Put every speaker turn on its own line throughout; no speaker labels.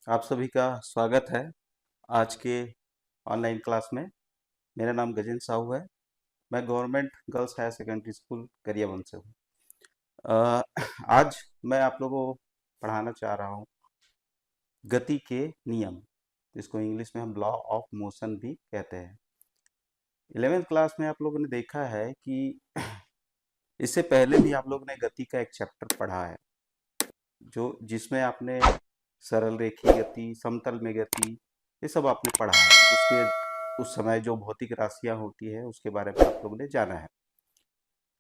आप सभी का स्वागत है आज के ऑनलाइन क्लास में। मेरा नाम गजेंद्र साहू है। मैं government girls higher secondary school Gariaband से हूँ। अ, आज मैं आप लोगों को पढ़ाना चाह रहा हूँ गति के नियम, जिसको इंग्लिश में हम लॉ ऑफ मोशन भी कहते हैं। 11th क्लास में आप लोगों ने देखा है कि इससे पहले भी आप लोगों ने गति का एक चैप्टर पढ़ा है, जो जिसमें आपने सरल रेखीय गति, समतल में गति, ये सब आपने पढ़ा है। उसके उस समय जो भौतिक राशियां होती है उसके बारे में आप लोगों ने जाना है।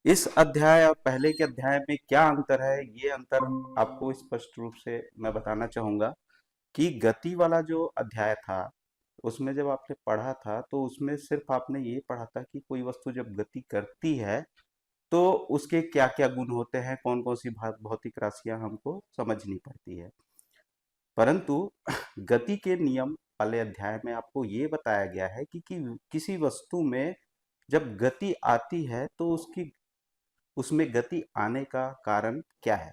इस अध्याय और पहले के अध्याय में क्या अंतर है, ये अंतर आपको स्पष्ट रूप से मैं बताना चाहूंगा कि गति वाला जो अध्याय था उसमें जब आपने पढ़ा था तो उसमें सिर्फ आपने ये पढ़ा था कि कोई वस्तु जब गति करती है तो उसके क्या क्या गुण होते हैं, कौन कौन सी भौतिक राशियां हमको समझनी पड़ती है। परंतु गति के नियम वाले अध्याय में आपको ये बताया गया है कि किसी वस्तु में जब गति आती है तो उसकी उसमें गति आने का कारण क्या है।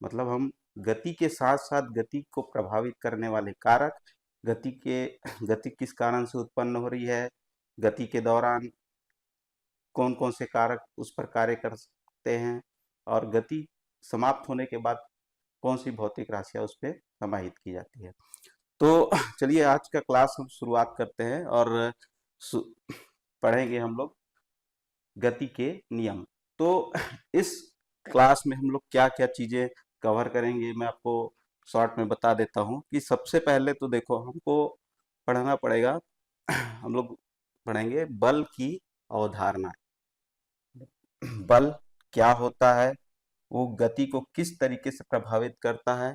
मतलब हम गति के साथ साथ गति को प्रभावित करने वाले कारक, गति के गति किस कारण से उत्पन्न हो रही है, गति के दौरान कौन कौन से कारक उस पर कार्य कर सकते हैं, और गति समाप्त होने के बाद कौन सी भौतिक राशियां उस पर समाहित की जाती है। तो चलिए आज का क्लास हम शुरुआत करते हैं और सु- पढ़ेंगे हम लोग गति के नियम। तो इस क्लास में हम लोग क्या क्या चीजें कवर करेंगे मैं आपको शॉर्ट में बता देता हूँ कि सबसे पहले तो देखो हमको पढ़ना पड़ेगा। हम लोग पढ़ेंगे बल की अवधारणा। बल क्या होता है, वो गति को किस तरीके से प्रभावित करता है,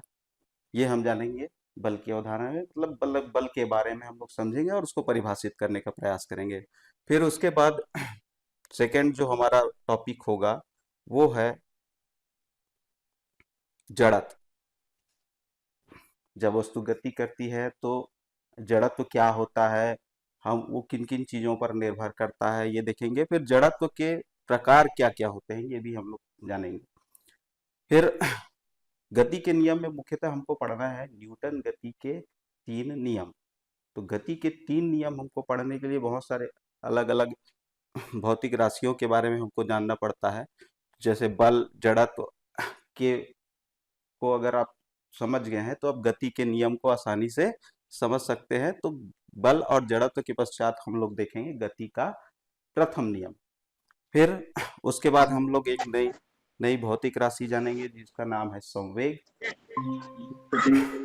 ये हम जानेंगे। बल की अवधारणा में मतलब बल बल के बारे में हम लोग समझेंगे और उसको परिभाषित करने का प्रयास करेंगे। फिर उसके बाद सेकंड जो हमारा टॉपिक होगा वो है जड़त्व। जब वस्तु गति करती है तो जड़त्व क्या होता है, हम वो किन किन चीजों पर निर्भर करता है ये देखेंगे। फिर जड़त्व के प्रकार क्या क्या होते हैं ये भी हम लोग जानेंगे। फिर गति के नियम में मुख्यतः हमको पढ़ना है न्यूटन गति के 3 नियम। तो गति के 3 नियम हमको पढ़ने के लिए बहुत सारे अलग अलग भौतिक राशियों के बारे में हमको जानना पड़ता है। जैसे बल, जड़त्व के को अगर आप समझ गए हैं तो आप गति के नियम को आसानी से समझ सकते हैं। तो बल और जड़त्व के पश्चात हम लोग देखेंगे गति का प्रथम नियम। फिर उसके बाद हम लोग एक नई नई भौतिक राशि जानेंगे जिसका नाम है संवेग।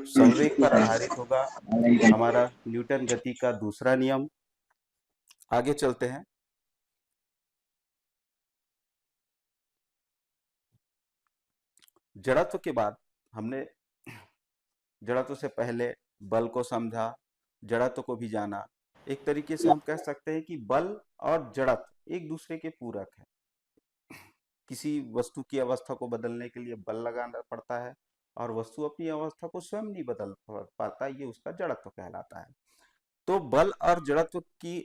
संवेग पर आधारित होगा हमारा न्यूटन गति का दूसरा नियम। आगे चलते हैं। जड़त्व के बाद हमने जड़त्व से पहले बल को समझा, जड़त्व को भी जाना। एक तरीके से हम कह सकते हैं कि बल और जड़त्व एक दूसरे के पूरक है। किसी वस्तु की अवस्था को बदलने के लिए बल लगाना पड़ता है और वस्तु अपनी अवस्था को स्वयं नहीं बदल पाता, ये उसका जड़त्व कहलाता है। तो बल और जड़त्व की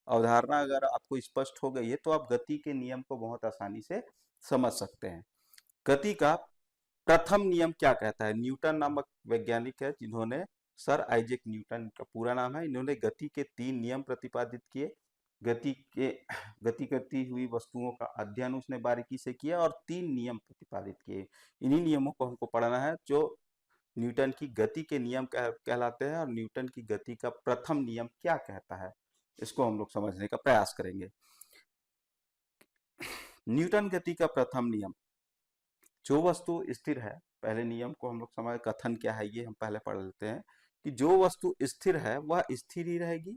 अवधारणा अगर आपको स्पष्ट हो गई है तो आप गति के नियम को बहुत आसानी से समझ सकते हैं। गति का प्रथम नियम क्या कहता है। न्यूटन नामक वैज्ञानिक है जिन्होंने, सर आइजैक न्यूटन का पूरा नाम है, इन्होंने गति के 3 नियम प्रतिपादित किए। गति के गति करती हुई वस्तुओं का अध्ययन उसने बारीकी से किया और 3 नियम प्रतिपादित किए। इन्हीं नियमों को हमको पढ़ना है जो न्यूटन की गति के नियम कहलाते हैं और न्यूटन की गति का प्रथम नियम क्या कहता है, इसको हम लोग समझने का प्रयास करेंगे। न्यूटन गति का प्रथम नियम, जो वस्तु स्थिर है, पहले नियम को हम लोग समझ, कथन क्या है ये हम पहले पढ़ लेते हैं कि जो वस्तु स्थिर है वह स्थिर ही रहेगी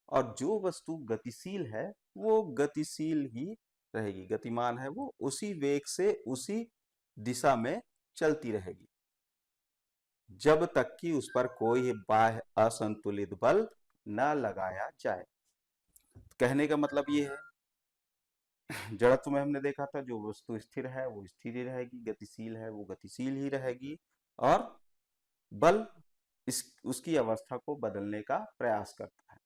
और जो वस्तु गतिशील है वो गतिशील ही रहेगी, गतिमान है वो उसी वेग से उसी दिशा में चलती रहेगी जब तक कि उस पर कोई बाह्य असंतुलित बल न लगाया जाए। कहने का मतलब ये है, जड़त्व में हमने देखा था जो वस्तु स्थिर है वो स्थिर ही रहेगी, गतिशील है वो गतिशील ही रहेगी और बल इस उसकी अवस्था को बदलने का प्रयास करता है।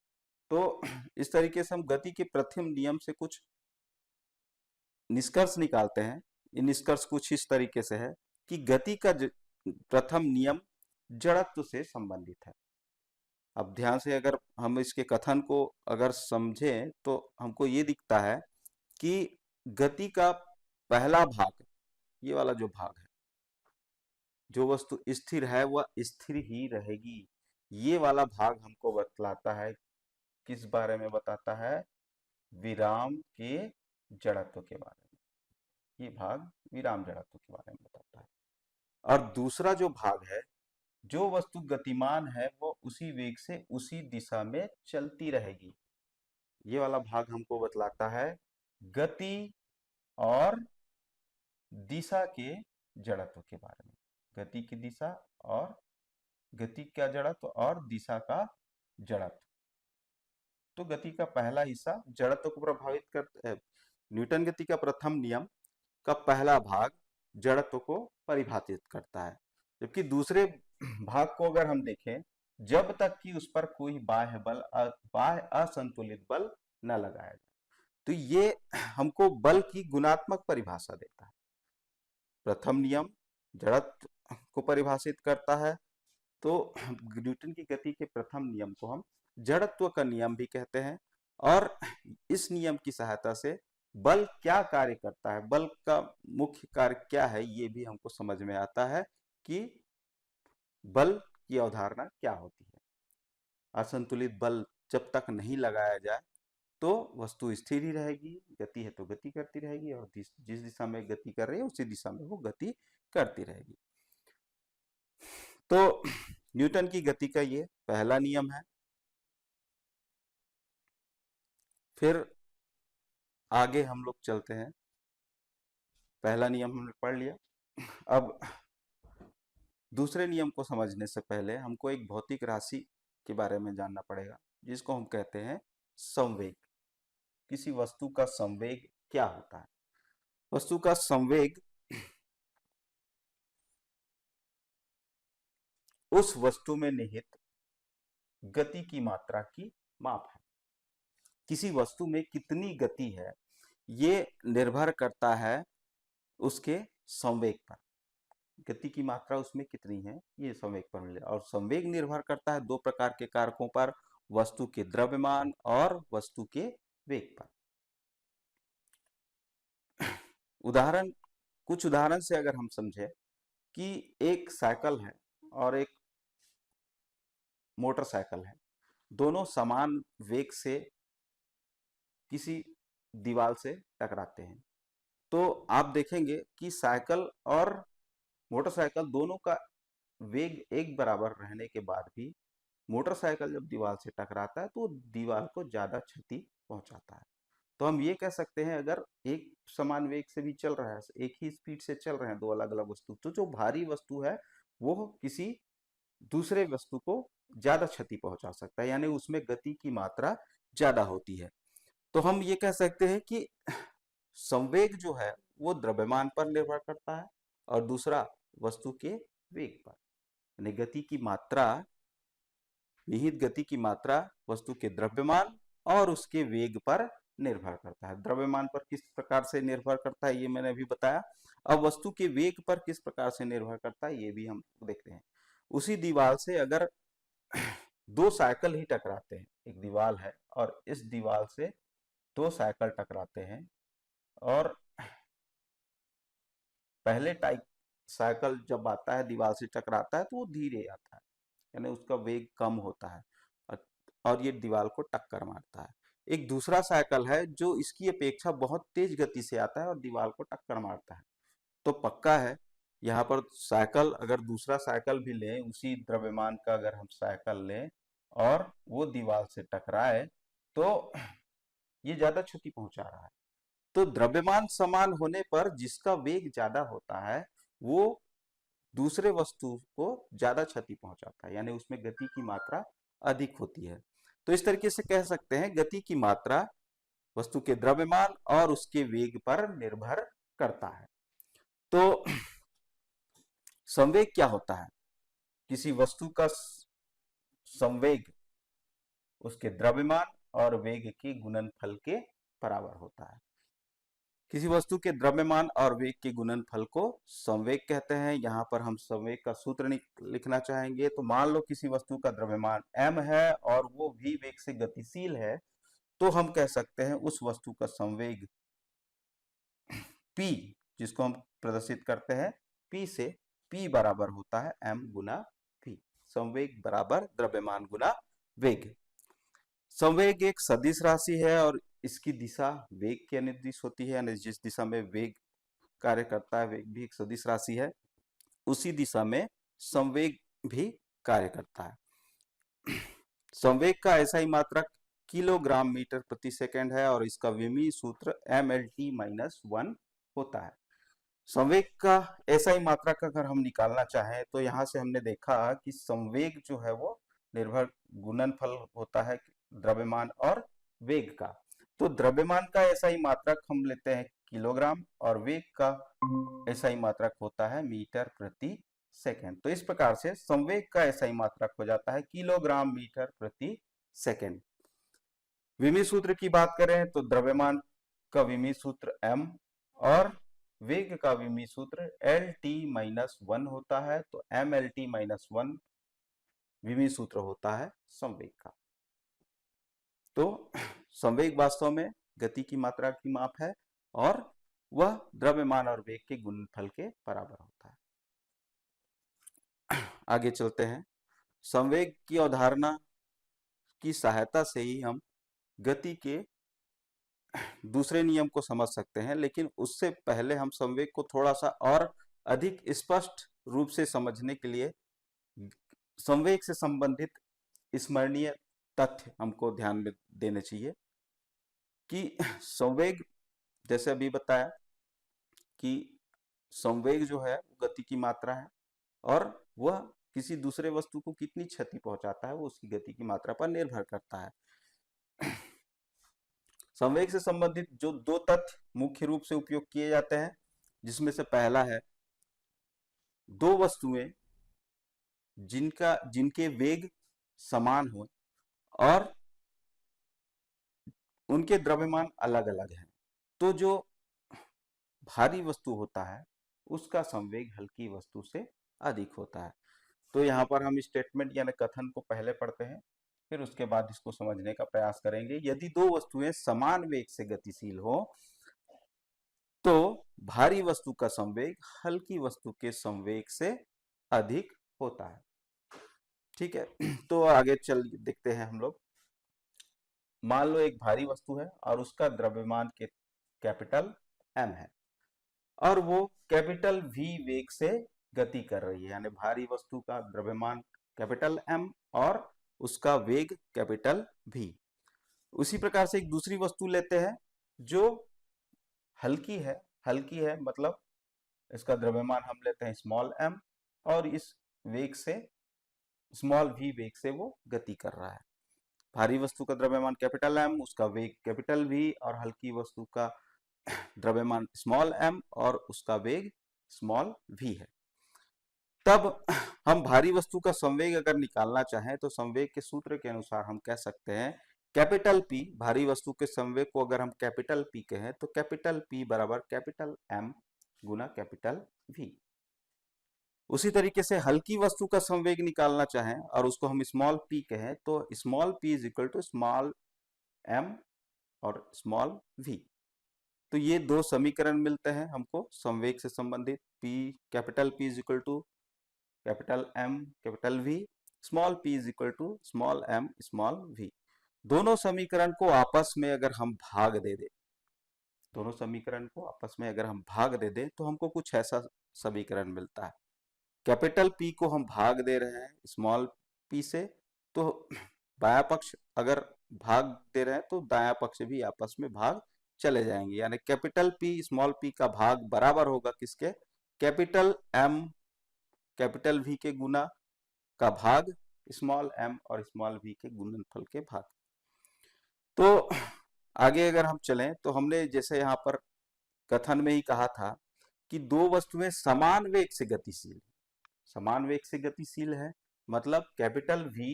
तो इस तरीके से हम गति के प्रथम नियम से कुछ निष्कर्ष निकालते हैं। ये निष्कर्ष कुछ इस तरीके से है कि गति का प्रथम नियम जड़त्व से संबंधित है। अब ध्यान से अगर हम इसके कथन को अगर समझें तो हमको ये दिखता है कि गति का पहला भाग, ये वाला जो भाग है, जो वस्तु स्थिर है वह स्थिर ही रहेगी, ये वाला भाग हमको बतलाता है, किस बारे में बताता है? विराम के जड़त्व के बारे में। ये भाग विराम जड़त्व के बारे में बताता है। और दूसरा जो भाग है, जो वस्तु गतिमान है वो उसी वेग से उसी दिशा में चलती रहेगी, ये वाला भाग हमको बतलाता है गति और दिशा के जड़त्व के बारे में। गति की दिशा और गति का जड़त्व और दिशा का जड़त्व। तो गति का पहला हिस्सा जड़त्व को प्रभावित करता है। न्यूटन गति का प्रथम नियम का पहला भाग जड़त्व को परिभाषित करता है, जबकि दूसरे भाग को अगर हम देखें, जब तक कि उस पर कोई बाह्य असंतुलित बल न लगाया जाए, तो ये हमको बल की गुणात्मक परिभाषा देता है। प्रथम नियम जड़त्व को परिभाषित करता है, तो न्यूटन की गति के प्रथम नियम को हम जड़त्व का नियम भी कहते हैं। और इस नियम की सहायता से बल क्या कार्य करता है, बल का मुख्य कार्य क्या है, ये भी हमको समझ में आता है कि बल की अवधारणा क्या होती है। असंतुलित बल जब तक नहीं लगाया जाए तो वस्तु स्थिर ही रहेगी, गति है तो गति करती रहेगी, और जिस दिशा में गति कर रही है उसी दिशा में वो गति करती रहेगी। तो न्यूटन की गति का ये पहला नियम है। फिर आगे हम लोग चलते हैं। पहला नियम हमने पढ़ लिया। अब दूसरे नियम को समझने से पहले हमको एक भौतिक राशि के बारे में जानना पड़ेगा, जिसको हम कहते हैं संवेग। किसी वस्तु का संवेग क्या होता है? वस्तु का संवेग उस वस्तु में निहित गति की मात्रा की माप है। किसी वस्तु में कितनी गति है ये निर्भर करता है उसके संवेग पर। गति की मात्रा उसमें कितनी है ये संवेग पर मिलेगा। और संवेग निर्भर करता है दो प्रकार के कारकों पर, वस्तु के द्रव्यमान और वस्तु के वेग पर। कुछ उदाहरण से अगर हम समझे कि एक साइकिल है और एक मोटरसाइकिल है, दोनों समान वेग से किसी दीवार से टकराते हैं, तो आप देखेंगे कि साइकिल और मोटरसाइकिल दोनों का वेग एक बराबर रहने के बाद भी मोटरसाइकिल जब दीवार से टकराता है तो दीवार को ज्यादा क्षति पहुंचाता है। तो हम ये कह सकते हैं, अगर एक समान वेग से भी चल रहा है, एक ही स्पीड से चल रहे हैं दो अलग अलग वस्तु, तो जो भारी वस्तु है वो किसी दूसरे वस्तु को ज्यादा क्षति पहुंचा सकता है, यानी उसमें गति की मात्रा ज्यादा होती है। तो हम ये कह सकते हैं कि संवेग जो है वो द्रव्यमान पर निर्भर करता है और दूसरा वस्तु के वेग पर। यानी गति की मात्रा, निहित गति की मात्रा वस्तु के द्रव्यमान और उसके वेग पर निर्भर करता है। द्रव्यमान पर किस प्रकार से निर्भर करता है ये मैंने अभी बताया। अब वस्तु के वेग पर किस प्रकार से निर्भर करता है ये भी हम देखते हैं। उसी दीवार से अगर दो साइकिल ही टकराते हैं, एक दीवार है और इस दीवार से दो साइकिल टकराते हैं, और पहले टाइप साइकिल जब आता है दीवार से टकराता है तो वो धीरे आता है, यानी उसका वेग कम होता है और ये दीवार को टक्कर मारता है। एक दूसरा साइकिल है जो इसकी अपेक्षा बहुत तेज गति से आता है और दीवार को टक्कर मारता है। तो पक्का है यहाँ पर साइकिल, अगर दूसरा साइकिल भी लें, उसी द्रव्यमान का अगर हम साइकिल लें और वो दीवार से टकराए तो ये ज्यादा क्षति पहुंचा रहा है। तो द्रव्यमान समान होने पर जिसका वेग ज्यादा होता है वो दूसरे वस्तु को ज्यादा क्षति पहुंचाता है, यानी उसमें गति की मात्रा अधिक होती है। तो इस तरीके से कह सकते हैं गति की मात्रा वस्तु के द्रव्यमान और उसके वेग पर निर्भर करता है। तो संवेग क्या होता है? किसी वस्तु का संवेग उसके द्रव्यमान और वेग के गुणनफल के बराबर होता है। किसी वस्तु के द्रव्यमान और वेग के गुणनफल को संवेग कहते हैं। यहाँ पर हम संवेग का सूत्र लिखना चाहेंगे। तो मान लो किसी वस्तु का द्रव्यमान m है और वो v वेग से गतिशील है, तो हम कह सकते हैं उस वस्तु का संवेग p, जिसको हम प्रदर्शित करते हैं p से, p बराबर होता है m गुना v। संवेग बराबर द्रव्यमान गुना वेग। संवेग एक सदिश राशि है और इसकी दिशा वेग के अनुदिश होती है, यानी जिस दिशा में वेग कार्य करता है, वेग भी एक सदिश राशि है, उसी दिशा में संवेग भी कार्य करता है। संवेग का SI मात्रक किलोग्राम मीटर प्रति सेकंड है और इसका विमीय सूत्र mLt-1 होता है। संवेग का SI मात्रक अगर हम निकालना चाहें तो यहाँ से हमने देखा कि संवेग जो है वो निर्भर गुणनफल होता है द्रव्यमान और वेग का। तो द्रव्यमान का SI मात्रक हम लेते हैं किलोग्राम और वेग का SI मात्रक होता है मीटर प्रति सेकंड। तो इस प्रकार से संवेग का SI मात्रक हो जाता है किलोग्राम मीटर प्रति सेकंड। विमीय सूत्र की बात करें तो द्रव्यमान का विमीय सूत्र m और वेग का विमीय सूत्र Lt-1 होता है। तो mLt-1 विमीय सूत्र होता है संवेग का। तो संवेग वास्तव में गति की मात्रा की माप है और वह द्रव्यमान और वेग के गुणनफल के बराबर होता है। आगे चलते हैं। संवेग की अवधारणा की सहायता से ही हम गति के दूसरे नियम को समझ सकते हैं, लेकिन उससे पहले हम संवेग को थोड़ा सा और अधिक स्पष्ट रूप से समझने के लिए संवेग से संबंधित स्मरणीय तथ्य हमको ध्यान में देने चाहिए कि संवेग, जैसे अभी बताया कि संवेग जो है गति की मात्रा है और वह किसी दूसरे वस्तु को कितनी क्षति पहुंचाता है वो उसकी गति की मात्रा पर निर्भर करता है। संवेग से संबंधित जो दो तथ्य मुख्य रूप से उपयोग किए जाते हैं, जिसमें से पहला है दो वस्तुएं जिनके वेग समान हो और उनके द्रव्यमान अलग अलग हैं, तो जो भारी वस्तु होता है उसका संवेग हल्की वस्तु से अधिक होता है। तो यहाँ पर हम स्टेटमेंट यानी कथन को पहले पढ़ते हैं, फिर उसके बाद इसको समझने का प्रयास करेंगे। यदि दो वस्तुएं समान वेग से गतिशील हो तो भारी वस्तु का संवेग हल्की वस्तु के संवेग से अधिक होता है। ठीक है, तो आगे चल देखते हैं हम लोग। मान लो एक भारी वस्तु है और उसका द्रव्यमान के कैपिटल M है और वो कैपिटल V वेग से गति कर रही है, यानी भारी वस्तु का द्रव्यमान कैपिटल M और उसका वेग कैपिटल V। उसी प्रकार से एक दूसरी वस्तु लेते हैं जो हल्की है मतलब इसका द्रव्यमान हम लेते हैं स्मॉल m और इस वेग से स्मॉल v वेग से वो गति कर रहा है। भारी वस्तु का द्रव्यमान कैपिटल M, उसका वेग कैपिटल V और हल्की वस्तु का द्रव्यमान स्मॉल m और उसका वेग स्मॉल v है। तब हम भारी वस्तु का संवेग अगर निकालना चाहें तो संवेग के सूत्र के अनुसार हम कह सकते हैं कैपिटल P, भारी वस्तु के संवेग को अगर हम कैपिटल P कहें तो कैपिटल P बराबर कैपिटल M गुना कैपिटल V। उसी तरीके से हल्की वस्तु का संवेग निकालना चाहें और उसको हम स्मॉल p कहें तो small p is equal to small m और स्मॉल v। तो ये दो समीकरण मिलते हैं हमको संवेग से संबंधित, p capital P is equal to capital M capital V, small p is equal to small m small v। दोनों समीकरण को आपस में अगर हम भाग दे दें, दोनों समीकरण को आपस में अगर हम भाग दे दें तो हमको कुछ ऐसा समीकरण मिलता है। कैपिटल P को हम भाग दे रहे हैं स्मॉल p से, तो बाया पक्ष अगर भाग दे रहे हैं तो दाया पक्ष भी आपस में भाग चले जाएंगे, यानी कैपिटल P स्मॉल p का भाग बराबर होगा किसके, कैपिटल M कैपिटल V के गुना का भाग स्मॉल m और स्मॉल v के गुणनफल के भाग। तो आगे अगर हम चलें तो हमने जैसे यहाँ पर कथन में ही कहा था कि दो वस्तुएं समान वेग से गतिशील है, मतलब कैपिटल V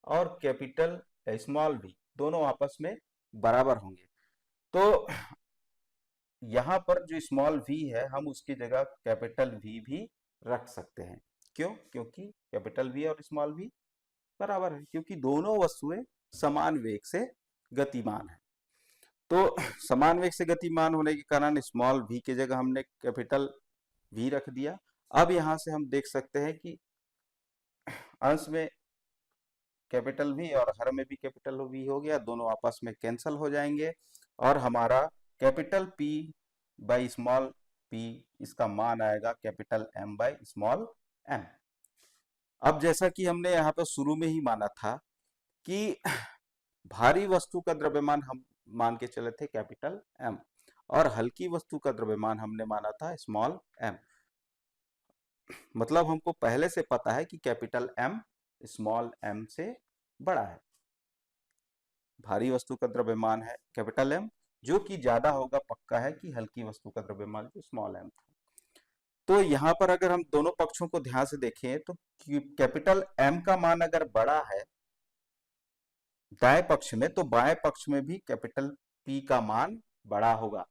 और कैपिटल स्मॉल v दोनों आपस में बराबर होंगे। तो यहाँ पर जो स्मॉल v है हम उसकी जगह कैपिटल V भी रख सकते हैं। क्यों? क्योंकि कैपिटल V और स्मॉल v बराबर है, क्योंकि दोनों वस्तुएं समान वेग से गतिमान है। तो समान वेग से गतिमान होने के कारण स्मॉल v की जगह हमने कैपिटल V रख दिया। अब यहां से हम देख सकते हैं कि अंश में कैपिटल V और हर में भी कैपिटल V हो गया, दोनों आपस में कैंसल हो जाएंगे और हमारा capital P by small p इसका मान आएगा capital M by small m। अब जैसा कि हमने यहाँ पर शुरू में ही माना था कि भारी वस्तु का द्रव्यमान हम मान के चले थे कैपिटल M और हल्की वस्तु का द्रव्यमान हमने माना था स्मॉल m। मतलब हमको पहले से पता है कि कैपिटल M स्मॉल m से बड़ा है। भारी वस्तु का द्रव्यमान है कैपिटल M, जो कि ज्यादा होगा, पक्का है कि हल्की वस्तु का द्रव्यमान जो स्मॉल m था। तो यहाँ पर अगर हम दोनों पक्षों को ध्यान से देखें तो कैपिटल M का मान अगर बड़ा है दाएं पक्ष में, तो बाएं पक्ष में भी कैपिटल P का मान बड़ा होगा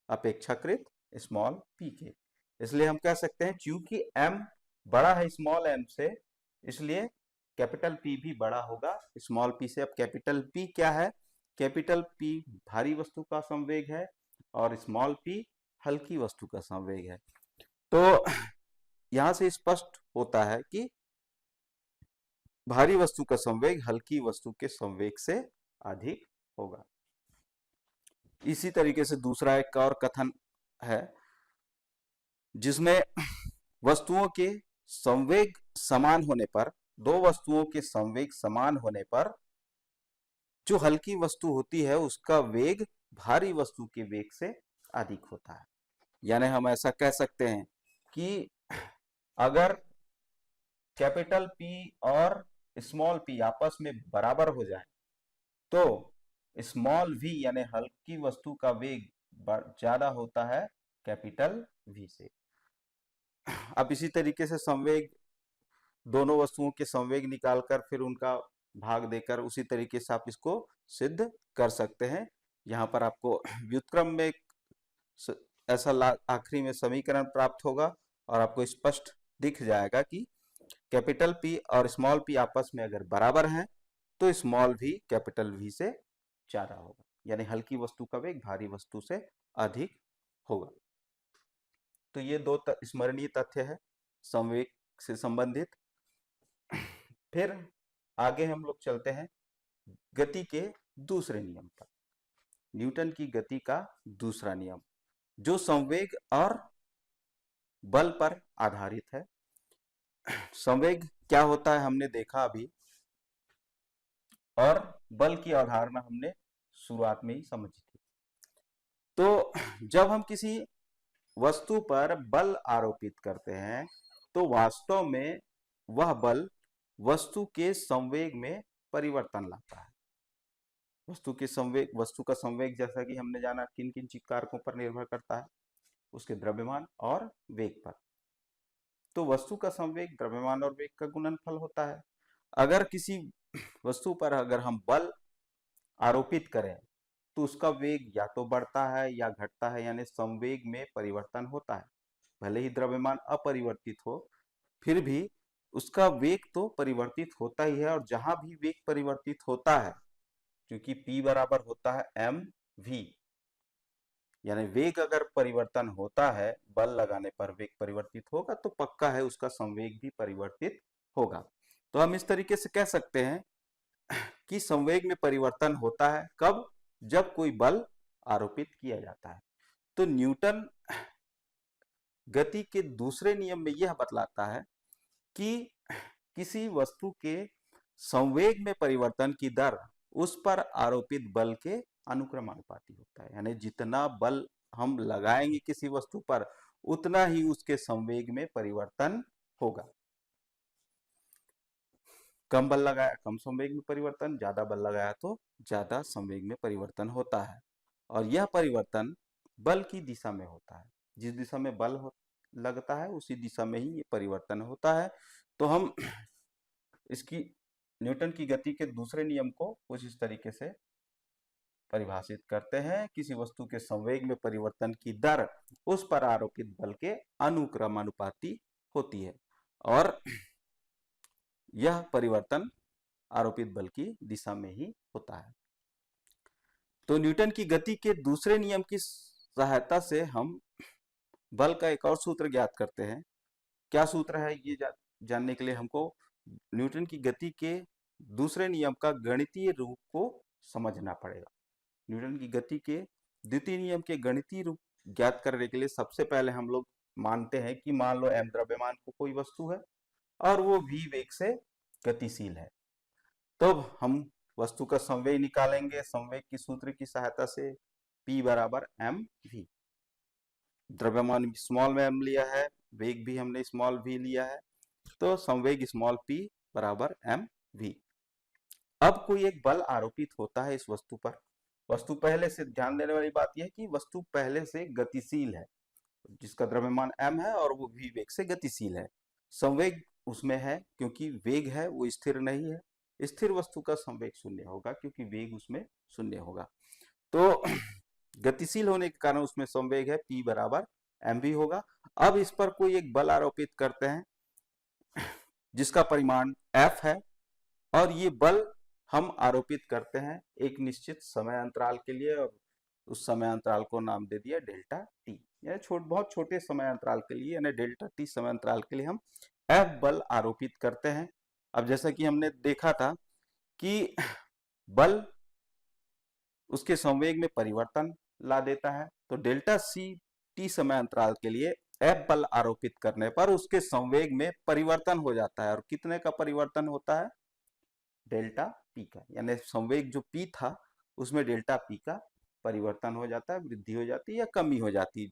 अपेक्षाकृत स्मॉल p के। इसलिए हम कह सकते हैं क्योंकि m बड़ा है स्मॉल m से, इसलिए कैपिटल P भी बड़ा होगा स्मॉल p से। अब कैपिटल P क्या है? कैपिटल P भारी वस्तु का संवेग है और स्मॉल p हल्की वस्तु का संवेग है। तो यहां से स्पष्ट होता है कि भारी वस्तु का संवेग हल्की वस्तु के संवेग से अधिक होगा। इसी तरीके से दूसरा एक और कथन है जिसमें वस्तुओं के संवेग समान होने पर, दो वस्तुओं के संवेग समान होने पर जो हल्की वस्तु होती है उसका वेग भारी वस्तु के वेग से अधिक होता है। यानी हम ऐसा कह सकते हैं कि अगर कैपिटल P और स्मॉल p आपस में बराबर हो जाए तो स्मॉल v यानी हल्की वस्तु का वेग ज्यादा होता है कैपिटल V से। अब इसी तरीके से संवेग, दोनों वस्तुओं के संवेग निकालकर फिर उनका भाग देकर उसी तरीके से आप इसको सिद्ध कर सकते हैं। यहाँ पर आपको व्युत्क्रम में ऐसा आखिरी में समीकरण प्राप्त होगा और आपको स्पष्ट दिख जाएगा कि कैपिटल P और स्मॉल p आपस में अगर बराबर हैं तो स्मॉल v कैपिटल V से ज्यादा होगा, यानी हल्की वस्तु का वेग भारी वस्तु से अधिक होगा। तो ये दो स्मरणीय तथ्य है संवेग से संबंधित। फिर आगे हम लोग चलते हैं गति के दूसरे नियम पर। न्यूटन की गति का दूसरा नियम जो संवेग और बल पर आधारित है। संवेग क्या होता है हमने देखा अभी, और बल की अवधारणा हमने शुरुआत में ही समझी थी। तो जब हम किसी वस्तु पर बल आरोपित करते हैं तो वास्तव में वह बल वस्तु के संवेग में परिवर्तन लाता है। वस्तु के संवेग, वस्तु का संवेग जैसा कि हमने जाना किन किन कारकों पर निर्भर करता है, उसके द्रव्यमान और वेग पर। तो वस्तु का संवेग द्रव्यमान और वेग का गुणनफल होता है। अगर किसी वस्तु पर अगर हम बल आरोपित करें तो उसका वेग या तो बढ़ता है या घटता है, यानी संवेग में परिवर्तन होता है। भले ही द्रव्यमान अपरिवर्तित हो फिर भी उसका वेग तो परिवर्तित होता ही है। और जहां भी वेग परिवर्तित होता है, क्योंकि P बराबर होता है mv, यानी वेग अगर परिवर्तन होता है, बल लगाने पर वेग परिवर्तित होगा तो पक्का है उसका संवेग भी परिवर्तित होगा। तो हम इस तरीके से कह सकते हैं कि संवेग में परिवर्तन होता है कब? जब कोई बल आरोपित किया जाता है। तो न्यूटन गति के दूसरे नियम में यह बतलाता है कि किसी वस्तु के संवेग में परिवर्तन की दर उस पर आरोपित बल के अनुक्रमानुपाती होता है। यानी जितना बल हम लगाएंगे किसी वस्तु पर उतना ही उसके संवेग में परिवर्तन होगा। कम बल लगाया कम संवेग में परिवर्तन, ज्यादा बल लगाया तो ज्यादा संवेग में परिवर्तन होता है। और यह परिवर्तन बल की दिशा में होता है। जिस दिशा में बल लगता है उसी दिशा में ही ये परिवर्तन होता है। तो हम इसकी न्यूटन की गति के दूसरे नियम को कुछ इस तरीके से परिभाषित करते हैं किसी वस्तु के संवेग में परिवर्तन की दर उस पर आरोपित बल के अनुक्रमानुपाती होती है और यह परिवर्तन आरोपित बल की दिशा में ही होता है। तो न्यूटन की गति के दूसरे नियम की सहायता से हम बल का एक और सूत्र ज्ञात करते हैं। क्या सूत्र है ये जानने के लिए हमको न्यूटन की गति के दूसरे नियम का गणितीय रूप को समझना पड़ेगा। न्यूटन की गति के द्वितीय नियम के गणितीय रूप ज्ञात करने के लिए सबसे पहले हम लोग मानते हैं कि मान लो m द्रव्यमान को कोई वस्तु है और वो v वेग से गतिशील है। तो हम वस्तु का संवेग निकालेंगे संवेग की सूत्र की सहायता से p बराबर mv। द्रव्यमान स्मॉल में m लिया है, वेग भी हमने स्मॉल v लिया है, तो संवेग स्मॉल p बराबर mv। अब कोई एक बल आरोपित होता है इस वस्तु पर। वस्तु पहले से ध्यान देने वाली बात यह है कि वस्तु पहले से गतिशील है, जिसका द्रव्यमान m है और वो v वेग से गतिशील है। संवेग उसमें है क्योंकि वेग है वो स्थिर नहीं है। स्थिर वस्तु का संवेग शून्य होगा क्योंकि वेग उसमें शून्य होगा। तो गतिशील होने के कारण उसमें संवेग है p बराबर mv होगा। अब इस पर कोई एक बल आरोपित करते हैं जिसका परिमाण f है और ये बल हम आरोपित करते हैं एक निश्चित समय अंतराल के लिए और उस समय अंतराल को नाम दे दिया डेल्टा टी। यानी बहुत छोटे समय अंतराल के लिए यानी डेल्टा टी समय अंतराल के लिए हम F बल आरोपित करते हैं। अब जैसा कि हमने देखा था कि बल उसके संवेग में परिवर्तन ला देता है, तो डेल्टा सी टी समय अंतराल के लिए F बल आरोपित करने पर उसके संवेग में परिवर्तन हो जाता है। और कितने का परिवर्तन होता है? डेल्टा पी का, यानी संवेग जो p था उसमें डेल्टा p का परिवर्तन हो जाता है, वृद्धि हो जाती है या कमी हो जाती है।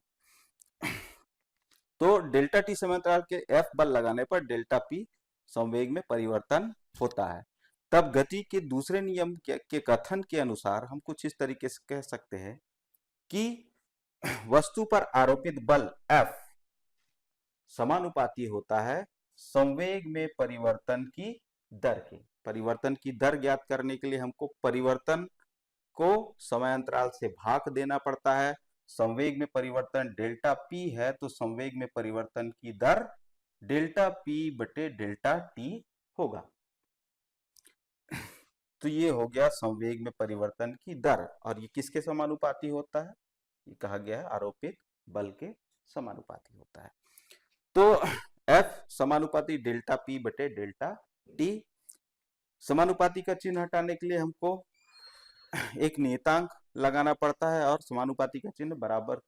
तो डेल्टा टी समय अंतराल के F बल लगाने पर डेल्टा p संवेग में परिवर्तन होता है। तब गति के दूसरे नियम के कथन के अनुसार हम कुछ इस तरीके से कह सकते हैं कि वस्तु पर आरोपित बल F समानुपाती होता है संवेग में परिवर्तन की दर के। परिवर्तन की दर ज्ञात करने के लिए हमको परिवर्तन को समय अंतराल से भाग देना पड़ता है। संवेग में परिवर्तन डेल्टा p है तो संवेग में परिवर्तन की दर डेल्टा p बटे डेल्टा t होगा। तो ये हो गया संवेग में परिवर्तन की दर और ये किसके समानुपाती होता है? ये कहा गया है आरोपित बल के समानुपाती होता है। तो F समानुपाती डेल्टा p बटे डेल्टा t। समानुपाती का चिन्ह हटाने के लिए हमको एक नियतांक लगाना पड़ता है और समानुपाती का चिन्ह बराबर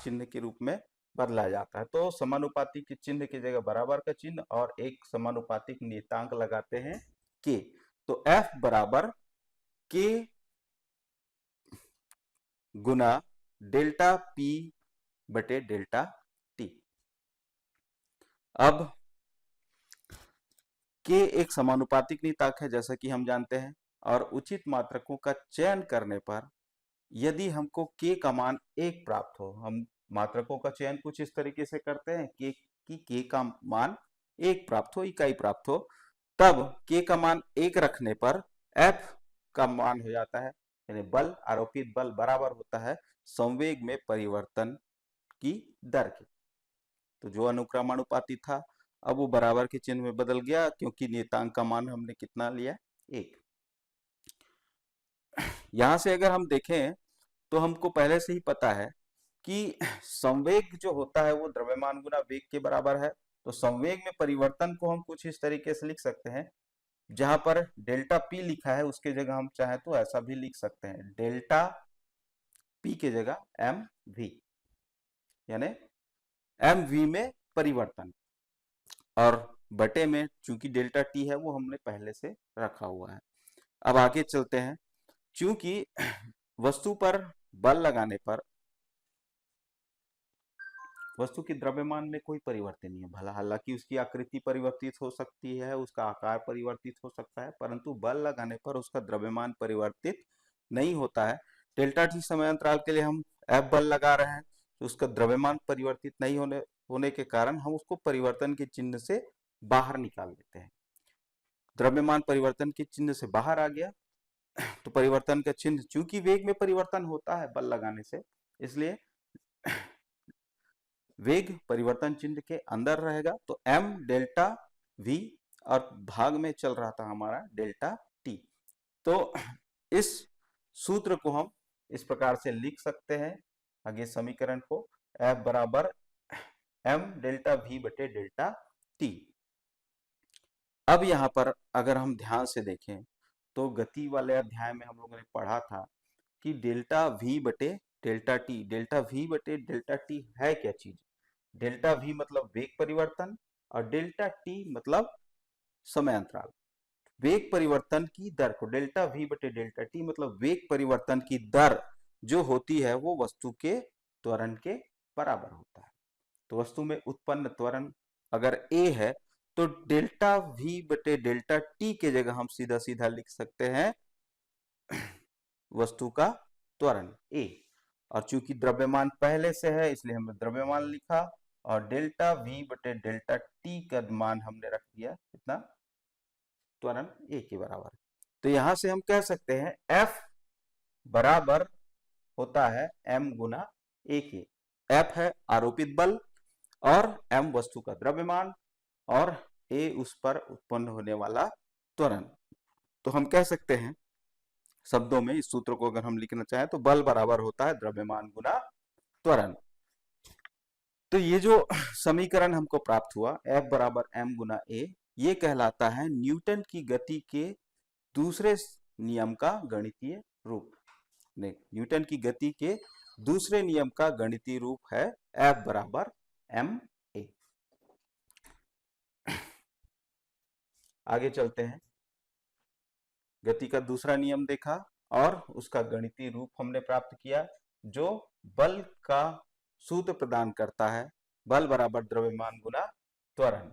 चिन्ह के रूप में बदला जाता है। तो समानुपाती के चिन्ह की जगह बराबर का चिन्ह और एक समानुपातिक नियतांक लगाते हैं k। तो F बराबर k गुना डेल्टा p बटे डेल्टा t। अब k एक समानुपातिक नियतांक है जैसा कि हम जानते हैं और उचित मात्रकों का चयन करने पर यदि हमको k का मान 1 प्राप्त हो, हम मात्रकों का चयन कुछ इस तरीके से करते हैं कि k का मान 1 प्राप्त हो, इकाई प्राप्त हो, तब k का मान 1 रखने पर F का मान हो जाता है यानी बल आरोपित बल बराबर होता है संवेग में परिवर्तन की दर के। तो जो अनुक्रमानुपाती था अब वो बराबर के चिन्ह में बदल गया क्योंकि नियतांक का मान हमने कितना लिया? 1। यहां से अगर हम देखें तो हमको पहले से ही पता है कि संवेग जो होता है वो द्रव्यमान गुना वेग के बराबर है। तो संवेग में परिवर्तन को हम कुछ इस तरीके से लिख सकते हैं, जहां पर डेल्टा p लिखा है उसके जगह हम चाहे तो ऐसा भी लिख सकते हैं, डेल्टा p के जगह mv, यानी mv में परिवर्तन और बटे में चूंकि डेल्टा t है वो हमने पहले से रखा हुआ है। अब आगे चलते हैं। चूंकि वस्तु पर बल लगाने पर वस्तु के द्रव्यमान में कोई परिवर्तन नहीं है, भला हालांकि उसकी आकृति परिवर्तित हो सकती है, उसका आकार परिवर्तित हो सकता है, परंतु बल लगाने पर उसका द्रव्यमान परिवर्तित नहीं होता है। डेल्टा टी समय अंतराल के लिए हम F बल लगा रहे हैं तो उसका द्रव्यमान परिवर्तित नहीं होने के कारण हम उसको परिवर्तन के चिन्ह से बाहर निकाल देते हैं। द्रव्यमान परिवर्तन के चिन्ह से बाहर आ गया तो परिवर्तन का चिन्ह, चूंकि वेग में परिवर्तन होता है बल लगाने से, इसलिए वेग परिवर्तन चिन्ह के अंदर रहेगा। तो m डेल्टा v, और भाग में चल रहा था हमारा डेल्टा t। तो इस सूत्र को हम इस प्रकार से लिख सकते हैं, आगे समीकरण को, F बराबर m डेल्टा v बटे डेल्टा t। अब यहाँ पर अगर हम ध्यान से देखें तो गति वाले अध्याय में हम लोगों ने पढ़ा था कि डेल्टा v बटे डेल्टा t, डेल्टा v बटे डेल्टा t है क्या चीज। डेल्टा v मतलब वेग परिवर्तन और डेल्टा t मतलब समय अंतराल। वेग परिवर्तन की दर को डेल्टा v बटे डेल्टा t मतलब वेग परिवर्तन की दर जो होती है वो वस्तु के त्वरण के बराबर होता है। तो वस्तु में उत्पन्न त्वरण अगर a है तो डेल्टा v बटे डेल्टा t के जगह हम सीधा सीधा लिख सकते हैं वस्तु का त्वरण a। और चूंकि द्रव्यमान पहले से है इसलिए हमने द्रव्यमान लिखा, और डेल्टा v बटे डेल्टा t का मान हमने रख दिया कितना, त्वरण a के बराबर। तो यहां से हम कह सकते हैं F बराबर होता है m गुना a के। F है आरोपित बल और m वस्तु का द्रव्यमान और a उस पर उत्पन्न होने वाला त्वरण। तो हम कह सकते हैं शब्दों में इस सूत्र को अगर हम लिखना चाहें तो बल बराबर होता है द्रव्यमान गुना त्वरण। तो ये जो समीकरण हमको प्राप्त हुआ F बराबर m गुना a, ये कहलाता है न्यूटन की गति के दूसरे नियम का गणितीय रूप। न्यूटन की गति के दूसरे नियम का गणितीय रूप है F बराबर m a। आगे चलते हैं, गति का दूसरा नियम देखा और उसका गणितीय रूप हमने प्राप्त किया जो बल का सूत्र प्रदान करता है, बल बराबर द्रव्यमान गुना त्वरण।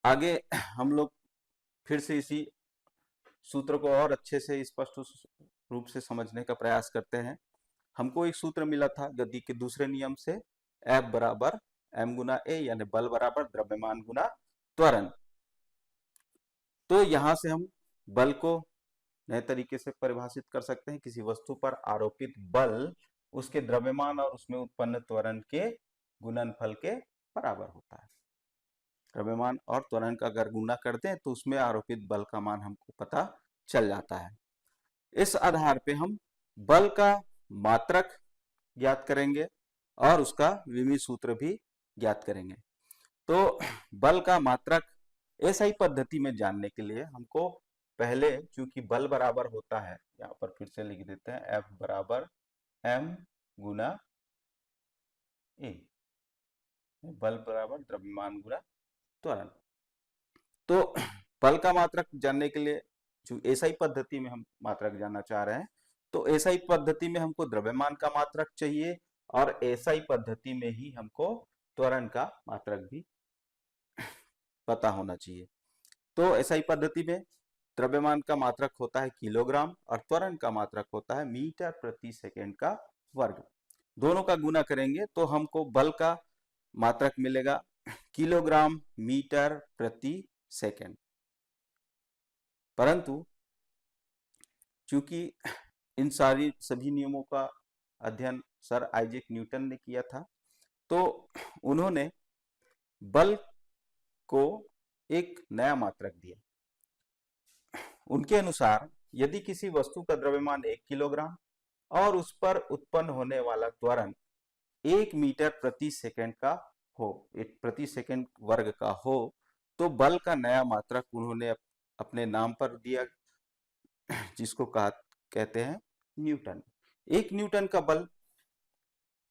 आगे हम लोग फिर से इसी सूत्र को और अच्छे से स्पष्ट रूप से समझने का प्रयास करते हैं। हमको एक सूत्र मिला था गति के दूसरे नियम से, F बराबर m गुना a, यानी बल बराबर द्रव्यमान गुना त्वरण। तो यहां से हम बल को नए तरीके से परिभाषित कर सकते हैं, किसी वस्तु पर आरोपित बल उसके द्रव्यमान और उसमें उत्पन्न त्वरण के गुणनफल के बराबर होता है। द्रव्यमान और त्वरण का अगर गुणा करते हैं तो उसमें आरोपित बल का मान हमको पता चल जाता है। इस आधार पे हम बल का मात्रक ज्ञात करेंगे और उसका विमीय सूत्र भी ज्ञात करेंगे। तो बल का मात्रक एसआई पद्धति में जानने के लिए हमको पहले, चूंकि बल बराबर होता है, यहाँ पर फिर से लिख देते हैं F बराबर m गुना a, बल बराबर द्रव्यमान गुना त्वरण। तो बल का मात्रक जानने के लिए जो एसआई पद्धति में हम मात्रक जानना चाह रहे हैं, तो एसआई पद्धति में हमको द्रव्यमान का मात्रक चाहिए और एसआई पद्धति में ही हमको त्वरण का मात्रक भी पता होना चाहिए। तो एसआई पद्धति में द्रव्यमान का मात्रक होता है किलोग्राम और त्वरण का मात्रक होता है मीटर प्रति सेकंड का वर्ग। दोनों का गुना करेंगे तो हमको बल का मात्रक मिलेगा किलोग्राम मीटर प्रति सेकंड। परंतु चूंकि इन सभी नियमों का अध्ययन सर आइजैक न्यूटन ने किया था, तो उन्होंने बल को एक नया मात्रक दिया। उनके अनुसार यदि किसी वस्तु का द्रव्यमान 1 किलोग्राम और उस पर उत्पन्न होने वाला त्वरण 1 मीटर प्रति सेकंड का हो, 1 प्रति सेकंड वर्ग का हो, तो बल का नया मात्रक उन्होंने अपने नाम पर दिया, जिसको कहते हैं न्यूटन। 1 न्यूटन का बल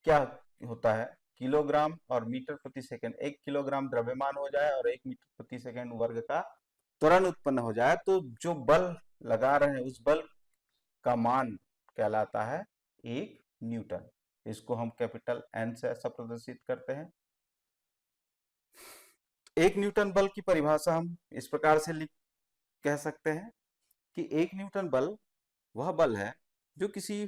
क्या होता है, किलोग्राम और मीटर प्रति सेकंड। 1 किलोग्राम द्रव्यमान हो जाए और 1 मीटर प्रति सेकंड वर्ग का त्वरण उत्पन्न हो जाए तो जो बल लगा रहे हैं उस बल का मान कहलाता है 1 न्यूटन। इसको हम कैपिटल N से ऐसा प्रदर्शित करते हैं। 1 न्यूटन बल की परिभाषा हम इस प्रकार से कह सकते हैं कि 1 न्यूटन बल वह बल है जो किसी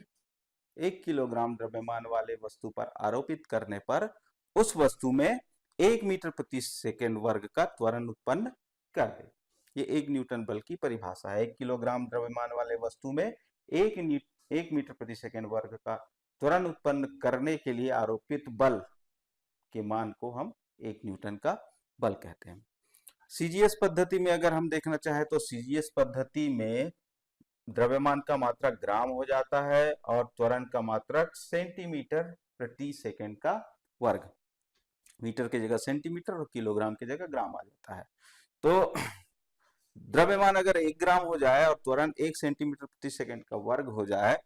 1 किलोग्राम द्रव्यमान वाले वस्तु पर आरोपित करने पर उस वस्तु में 1 मीटर प्रति सेकंड वर्ग का त्वरण उत्पन्न कर दे। ये 1 न्यूटन बल की परिभाषा है। 1 किलोग्राम द्रव्यमान वाले वस्तु में 1 मीटर प्रति सेकंड वर्ग का त्वरण उत्पन्न करने के लिए आरोपित बल के मान को हम 1 न्यूटन का बल कहते हैं। सीजीएस पद्धति में अगर हम देखना चाहें तो सीजीएस पद्धति में द्रव्यमान का मात्रक ग्राम हो जाता है और त्वरण का मात्रक सेंटीमीटर प्रति सेकंड का वर्ग। मीटर की जगह सेंटीमीटर और किलोग्राम की जगह ग्राम आ जाता है। तो द्रव्यमान अगर 1 ग्राम हो जाए और त्वरण 1 सेंटीमीटर प्रति सेकंड का वर्ग हो जाए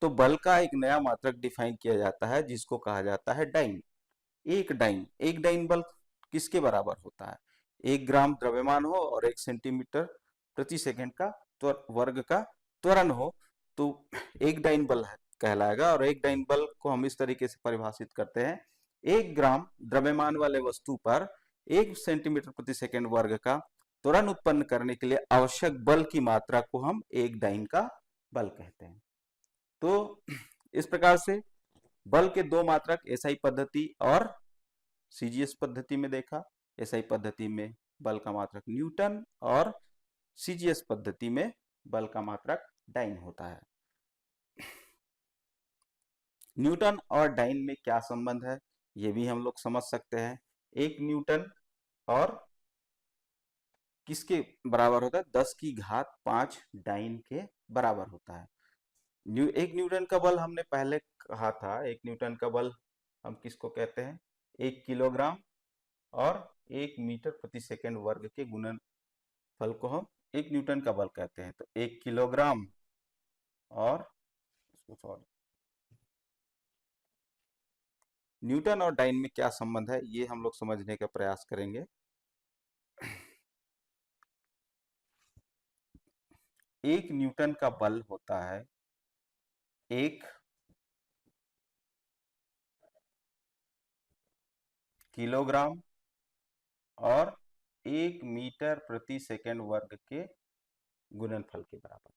तो बल का एक नया मात्रक डिफाइन किया जाता है जिसको कहा जाता है डाइन। एक डाइन बल किसके बराबर होता है? 1 ग्राम द्रव्यमान हो और 1 सेंटीमीटर प्रति सेकंड का वर्ग का त्वरण हो तो एक डाइन बल कहलाएगा। और एक डाइन बल को हम इस तरीके से परिभाषित करते हैं, 1 ग्राम द्रव्यमान वाले वस्तु पर 1 सेंटीमीटर प्रति सेकंड वर्ग का त्वरण उत्पन्न करने के लिए आवश्यक बल की मात्रा को हम एक डाइन का बल कहते हैं। तो इस प्रकार से बल के दो मात्रक एसआई पद्धति और सीजीएस पद्धति में देखा। एसआई पद्धति में बल का मात्रक न्यूटन और सीजीएस पद्धति में बल का मात्रक डाइन होता है। न्यूटन और डाइन में क्या संबंध है ये भी हम लोग समझ सकते हैं। 1 न्यूटन और किसके बराबर होता है? 10 की घात 5 डाइन के बराबर होता है। 1 न्यूटन का बल हमने पहले कहा था, 1 न्यूटन का बल हम किसको कहते हैं? 1 किलोग्राम और 1 मीटर प्रति सेकंड वर्ग के गुणनफल को हम 1 न्यूटन का बल कहते हैं। तो 1 किलोग्राम और न्यूटन और डाइन में क्या संबंध है ये हम लोग समझने का प्रयास करेंगे। 1 न्यूटन का बल होता है 1 किलोग्राम और 1 मीटर प्रति सेकंड वर्ग के गुणनफल के बराबर।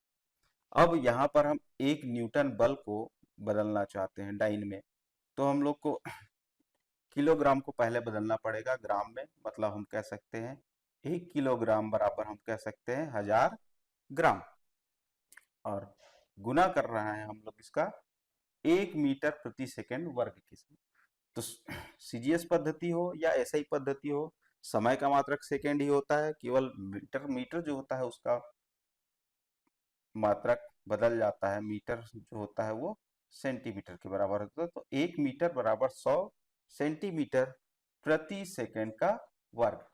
अब यहाँ पर हम 1 न्यूटन बल को बदलना चाहते हैं डाइन में, तो हम लोग को किलोग्राम को पहले बदलना पड़ेगा ग्राम में। मतलब हम कह सकते हैं 1 किलोग्राम बराबर हम कह सकते हैं 1000 ग्राम, और गुना कर रहा है हम लोग इसका 1 मीटर प्रति सेकंड वर्ग के साथ। तो सीजीएस पद्धति हो या एसआई पद्धति हो, समय का मात्रक सेकंड ही होता है, केवल मीटर जो होता है उसका मात्रक बदल जाता है। मीटर जो होता है वो सेंटीमीटर के बराबर होता है। तो 1 मीटर बराबर 100 सेंटीमीटर प्रति सेकंड का वर्ग।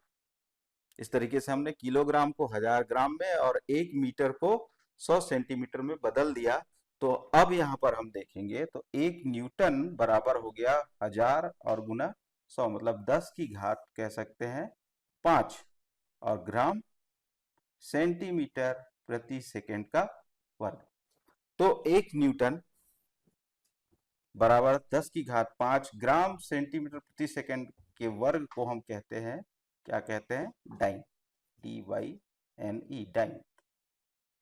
इस तरीके से हमने किलोग्राम को 1000 ग्राम में और 1 मीटर को 100 सेंटीमीटर में बदल दिया। तो अब यहाँ पर हम देखेंगे तो 1 न्यूटन बराबर हो गया 1000 और गुना 100, मतलब 10 की घात कह सकते हैं 5, और ग्राम सेंटीमीटर प्रति सेकंड का वर्ग। तो 1 न्यूटन बराबर 10 की घात 5 ग्राम सेंटीमीटर प्रति सेकंड के वर्ग को हम कहते हैं, क्या कहते हैं? Dyne, DYNE, dyne.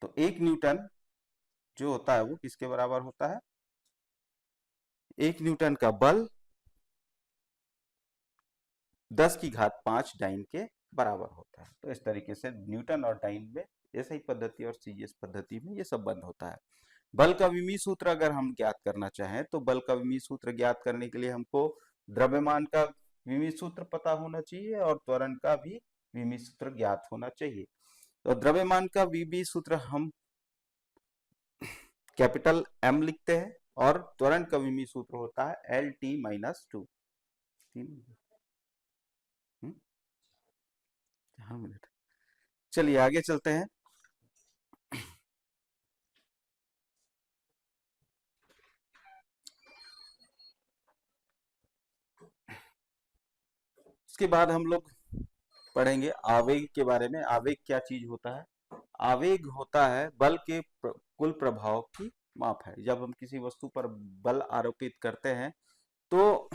तो 1 न्यूटन जो होता है वो किसके बराबर होता है? 1 न्यूटन का बल 10 की घात 5 डाइन के बराबर होता है। तो इस तरीके से न्यूटन और डाइन में एसआई पद्धति और सीजीएस पद्धति में ये संबंध होता है। बल का विमीय सूत्र अगर हम ज्ञात करना चाहें तो बल का विमीय सूत्र ज्ञात करने के लिए हमको द्रव्यमान का विमीय सूत्र पता होना चाहिए और त्वरण का भी विमीय सूत्र ज्ञात होना चाहिए। तो द्रव्यमान का विमीय सूत्र हम कैपिटल M लिखते हैं और त्वरण का विमीय सूत्र होता है LT-2। 4 मिनट, चलिए आगे चलते हैं। इसके बाद हम लोग पढ़ेंगे आवेग के बारे में। आवेग क्या चीज होता है? आवेग होता है बल के कुल प्रभाव की माप है। जब हम किसी वस्तु पर बल आरोपित करते हैं तो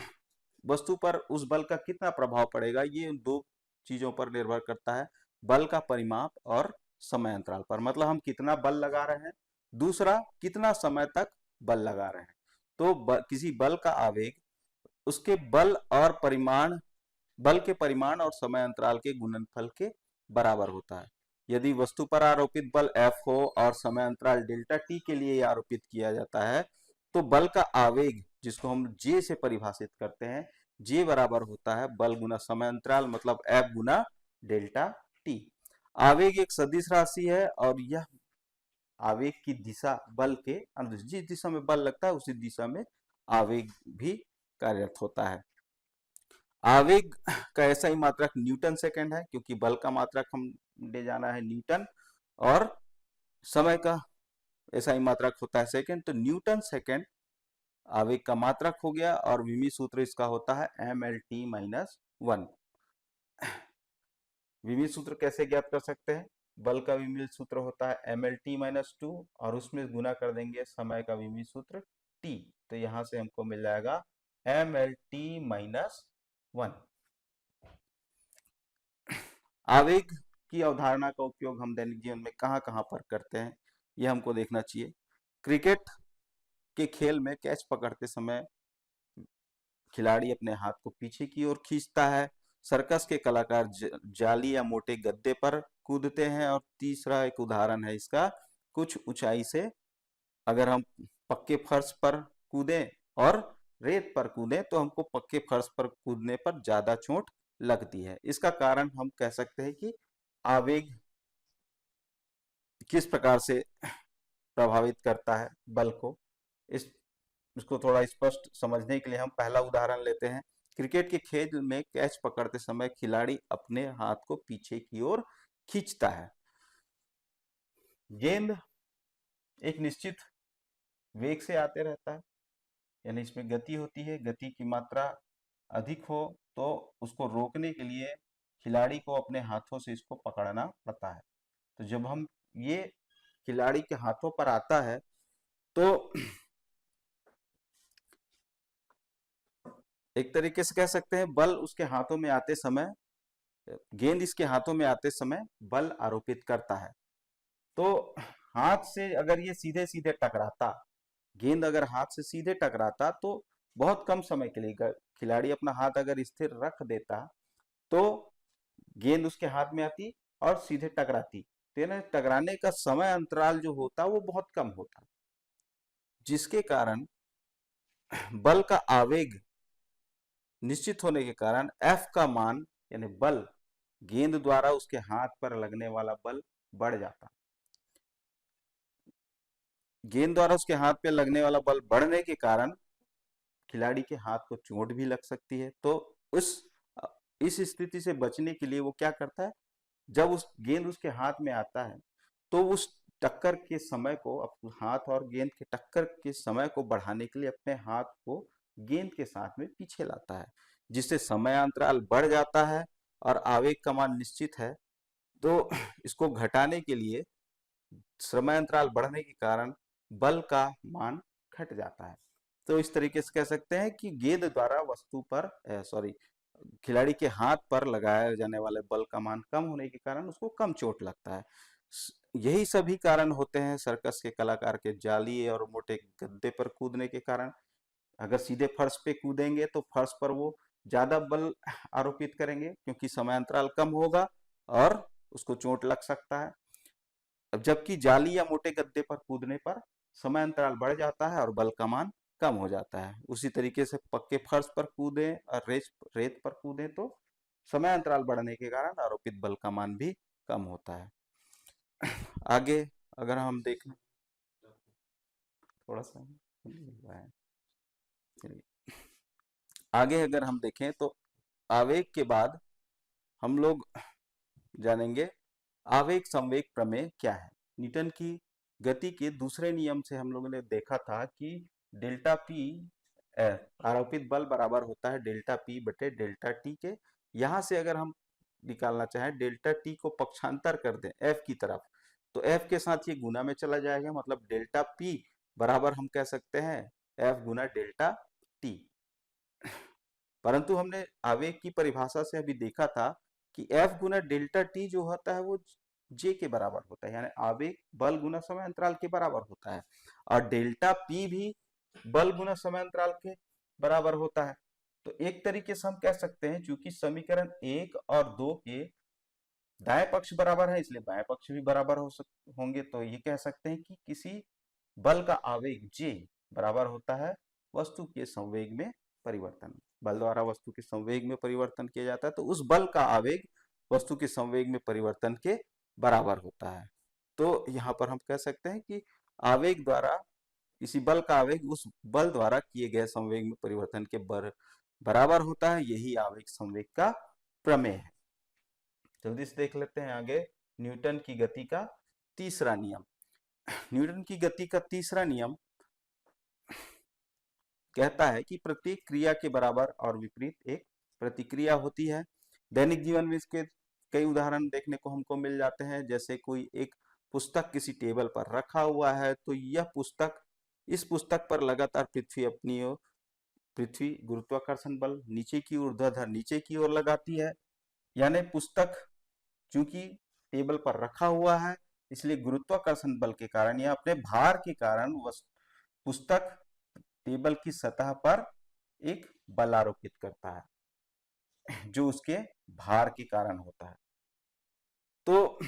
वस्तु पर उस बल का कितना प्रभाव पड़ेगा ये दो चीजों पर निर्भर करता है, बल का परिमाप और समय अंतराल पर। मतलब हम कितना बल लगा रहे हैं, दूसरा कितना समय तक बल लगा रहे हैं। तो किसी बल का आवेग उसके बल के परिमाण और समय अंतराल के गुणनफल के बराबर होता है। यदि वस्तु पर आरोपित बल F हो और समय अंतराल डेल्टा t के लिए आरोपित किया जाता है, तो बल का आवेग, जिसको हम J से परिभाषित करते हैं, J बराबर होता है बल गुना समय अंतराल, मतलब F गुना डेल्टा t। आवेग एक सदिश राशि है और यह आवेग की दिशा बल के अनुदिश, जिस दिशा में बल लगता है उसी दिशा में आवेग भी कार्यरत होता है। आवेग का ऐसा ही मात्रक न्यूटन सेकंड है, क्योंकि बल का मात्रक हमने जाना है न्यूटन, और समय का ऐसा ही मात्रक होता है सेकंड, तो न्यूटन सेकंड आवेग का मात्रक हो गया, और विमी सूत्र इसका होता है mlt-1। विमी सूत्र कैसे ज्ञात कर सकते हैं? बल का विमील सूत्र होता है mlt-2 और उसमें गुना कर देंगे समय का विमील सूत्र t, तो यहां से हमको मिल जाएगा mlt-1। आवेग की अवधारणा का उपयोग हम दैनिक जीवन में कहां कहां पर करते हैं, यह हमको देखना चाहिए। क्रिकेट के खेल में कैच पकड़ते समय खिलाड़ी अपने हाथ को पीछे की ओर खींचता है। सर्कस के कलाकार जाली या मोटे गद्दे पर कूदते हैं। और तीसरा एक उदाहरण है इसका, कुछ ऊंचाई से अगर हम पक्के फर्श पर कूदें और रेत पर कूदें तो हमको पक्के फर्श पर कूदने पर ज्यादा चोट लगती है। इसका कारण हम कह सकते हैं कि आवेग किस प्रकार से प्रभावित करता है बल को। इसको थोड़ा स्पष्ट समझने के लिए हम पहला उदाहरण लेते हैं। क्रिकेट के खेल में कैच पकड़ते समय खिलाड़ी अपने हाथ को पीछे की ओर खींचता है। गेंद एक निश्चित वेग से आते रहता है, यानी इसमें गति होती है। गति की मात्रा अधिक हो तो उसको रोकने के लिए खिलाड़ी को अपने हाथों से इसको पकड़ना पड़ता है। तो जब हम ये खिलाड़ी के हाथों पर आता है तो एक तरीके से कह सकते हैं बल उसके हाथों में आते समय, गेंद इसके हाथों में आते समय बल आरोपित करता है। तो हाथ से अगर ये सीधे सीधे टकराता, गेंद अगर हाथ से सीधे टकराता तो बहुत कम समय के लिए खिलाड़ी अपना हाथ अगर स्थिर रख देता तो गेंद उसके हाथ में आती और सीधे टकराती, तो टकराने का समय अंतराल जो होता वो बहुत कम होता, जिसके कारण बल का आवेग निश्चित होने के कारण F का मान, यानी बल, गेंद द्वारा उसके हाथ पर लगने वाला बल बढ़ जाता। गेंद द्वारा उसके हाथ पे लगने वाला बल बढ़ने के कारण खिलाड़ी के हाथ को चोट भी लग सकती है। तो इस स्थिति से बचने के लिए वो क्या करता है, जब उस गेंद उसके हाथ में आता है तो उस टक्कर के समय को, हाथ और गेंद के टक्कर के समय को बढ़ाने के लिए अपने हाथ को गेंद के साथ में पीछे लाता है, जिससे समय अंतराल बढ़ जाता है और आवेग का मान निश्चित है। तो इसको घटाने के लिए समय अंतराल बढ़ने के कारण बल का मान घट जाता है। तो इस तरीके से कह सकते हैं कि गेंद द्वारा वस्तु पर खिलाड़ी के हाथ पर लगाए जाने वाले बल का मान कम होने के कारण उसको कम चोट लगता है। यही सभी कारण होते हैं सर्कस के कलाकार के जाली और मोटे गद्दे पर कूदने के कारण। अगर सीधे फर्श पे कूदेंगे तो फर्श पर वो ज्यादा बल आरोपित करेंगे क्योंकि समय अंतराल कम होगा और उसको चोट लग सकता है। अब जबकि जाली या मोटे गद्दे पर कूदने पर समय अंतराल बढ़ जाता है और बल का मान कम हो जाता है। उसी तरीके से पक्के फर्श पर कूदें और रेत पर कूदें तो समय अंतराल बढ़ने के कारण आरोपित बल का मान भी कम होता है। आगे अगर हम देखें, थोड़ा सा आगे अगर हम देखें तो आवेग के बाद हम लोग जानेंगे आवेग संवेग प्रमेय क्या है। न्यूटन की गति के दूसरे नियम से हम लोगों ने देखा था कि डेल्टा पी आरोपित बल बराबर होता है डेल्टा पी बटे डेल्टा टी के। यहां से अगर हम निकालना चाहें डेल्टा टी को पक्षांतर कर दें एफ की तरफ तो एफ के साथ ये गुना में चला जाएगा, मतलब डेल्टा पी बराबर हम कह सकते हैं एफ गुना डेल्टा टी। परंतु हमने आवेग की परिभाषा से अभी देखा था कि F गुना डेल्टा टी जो होता है वो J के बराबर होता है, यानी आवेग बल गुना समय अंतराल के बराबर होता है और डेल्टा P भी बल गुना समय अंतराल के बराबर होता है। तो एक तरीके से हम कह सकते हैं चूंकि समीकरण 1 और 2 के दाएं पक्ष बराबर है इसलिए बाएं पक्ष भी बराबर होंगे। तो ये कह सकते हैं कि किसी बल का आवेग J बराबर होता है वस्तु के संवेग में परिवर्तन। बल द्वारा वस्तु के संवेग में परिवर्तन किया जाता है तो उस बल का आवेग वस्तु के संवेग में परिवर्तन के बराबर होता है। तो यहाँ पर हम कह सकते हैं कि आवेग द्वारा किसी बल का आवेग उस बल द्वारा किए गए संवेग में परिवर्तन के बराबर होता है। यही आवेग संवेग का प्रमेय है। जल्दी से देख लेते हैं आगे न्यूटन की गति का तीसरा नियम। न्यूटन की गति का तीसरा नियम कहता है कि प्रत्येक क्रिया के बराबर और विपरीत एक प्रतिक्रिया होती है। दैनिक जीवन में इसके कई उदाहरण देखने को हमको मिल जाते हैं। जैसे कोई एक पुस्तक किसी टेबल पर रखा हुआ है तो यह पुस्तक, इस पुस्तक पर लगातार पृथ्वी गुरुत्वाकर्षण बल नीचे की ऊर्ध्वाधर नीचे की ओर लगाती है। यानी पुस्तक चूंकि टेबल पर रखा हुआ है इसलिए गुरुत्वाकर्षण बल के कारण या अपने भार के कारण पुस्तक टेबल की सतह पर एक बल आरोपित करता है जो उसके भार के कारण होता है। तो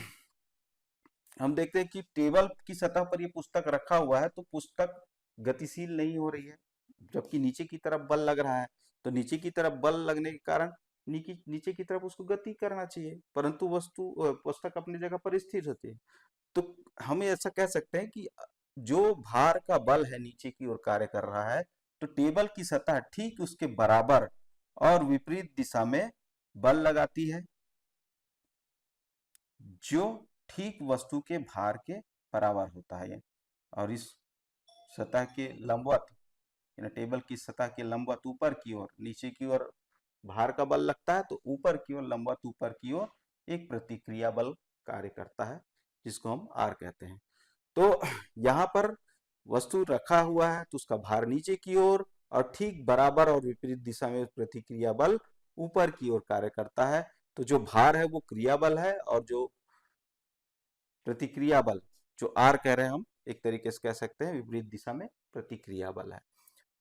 हम देखते हैं कि टेबल की सतह पर ये पुस्तक रखा हुआ है तो पुस्तक गतिशील नहीं हो रही है, जबकि नीचे की तरफ बल लग रहा है। तो नीचे की तरफ बल लगने के कारण नीचे की तरफ उसको गति करना चाहिए, परंतु पुस्तक अपनी जगह पर स्थिर होती है। तो हम ऐसा कह सकते हैं कि जो भार का बल है नीचे की ओर कार्य कर रहा है तो टेबल की सतह ठीक उसके बराबर और विपरीत दिशा में बल लगाती है जो ठीक वस्तु के भार के बराबर होता है। और इस सतह के लंबवत, टेबल की सतह के लंबवत ऊपर की ओर, नीचे की ओर भार का बल लगता है तो ऊपर की ओर, लंबवत ऊपर की ओर एक प्रतिक्रिया बल कार्य करता है जिसको हम आर कहते हैं। तो यहाँ पर वस्तु रखा हुआ है तो उसका भार नीचे की ओर और ठीक बराबर और विपरीत दिशा में प्रतिक्रिया बल ऊपर की ओर कार्य करता है। तो जो भार है वो क्रिया बल है और जो प्रतिक्रिया बल जो आर कह रहे हैं हम, एक तरीके से कह सकते हैं विपरीत दिशा में प्रतिक्रिया बल है।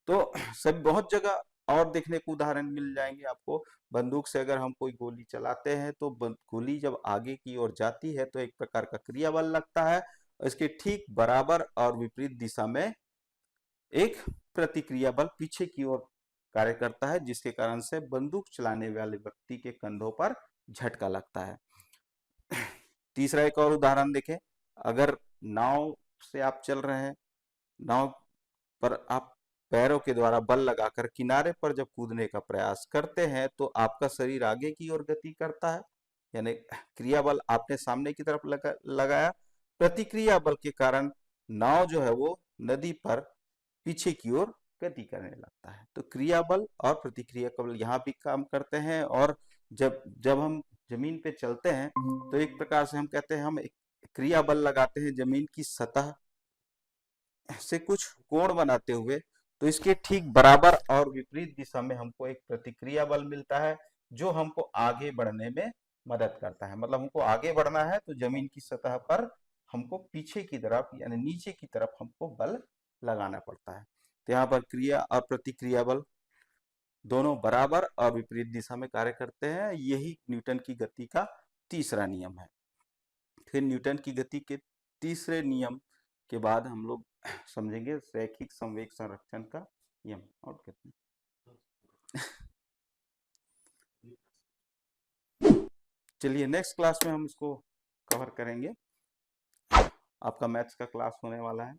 तो सब बहुत जगह और देखने को उदाहरण मिल जाएंगे आपको। बंदूक से अगर हम कोई गोली चलाते हैं तो गोली जब आगे की ओर जाती है तो एक प्रकार का क्रिया बल लगता है, इसके ठीक बराबर और विपरीत दिशा में एक प्रतिक्रिया बल पीछे की ओर कार्य करता है जिसके कारण से बंदूक चलाने वाले व्यक्ति के कंधों पर झटका लगता है। तीसरा एक और उदाहरण देखें। अगर नाव से आप चल रहे हैं, नाव पर आप पैरों के द्वारा बल लगाकर किनारे पर जब कूदने का प्रयास करते हैं तो आपका शरीर आगे की ओर गति करता है, यानी क्रिया बल आपने सामने की तरफ लगाया। प्रतिक्रिया बल के कारण नाव जो है वो नदी पर पीछे की ओर गति करने लगता है। तो क्रिया बल और प्रतिक्रिया बल यहाँ भी काम करते हैं। और जब हम जमीन पे चलते हैं तो एक प्रकार से हम कहते हैं हम एक क्रिया बल लगाते हैं जमीन की सतह से कुछ कोण बनाते हुए, तो इसके ठीक बराबर और विपरीत दिशा में हमको एक प्रतिक्रिया बल मिलता है जो हमको आगे बढ़ने में मदद करता है। मतलब हमको आगे बढ़ना है तो जमीन की सतह पर हमको पीछे की तरफ यानी नीचे की तरफ हमको बल लगाना पड़ता है। तो यहाँ पर क्रिया और प्रतिक्रिया बल दोनों बराबर और विपरीत दिशा में कार्य करते हैं। यही न्यूटन की गति का तीसरा नियम है। फिर न्यूटन की गति के तीसरे नियम के बाद हम लोग समझेंगे रैखिक संवेग संरक्षण का नियम। और कहते हैं चलिए नेक्स्ट क्लास में हम इसको कवर करेंगे। आपका मैथ्स का क्लास होने वाला है।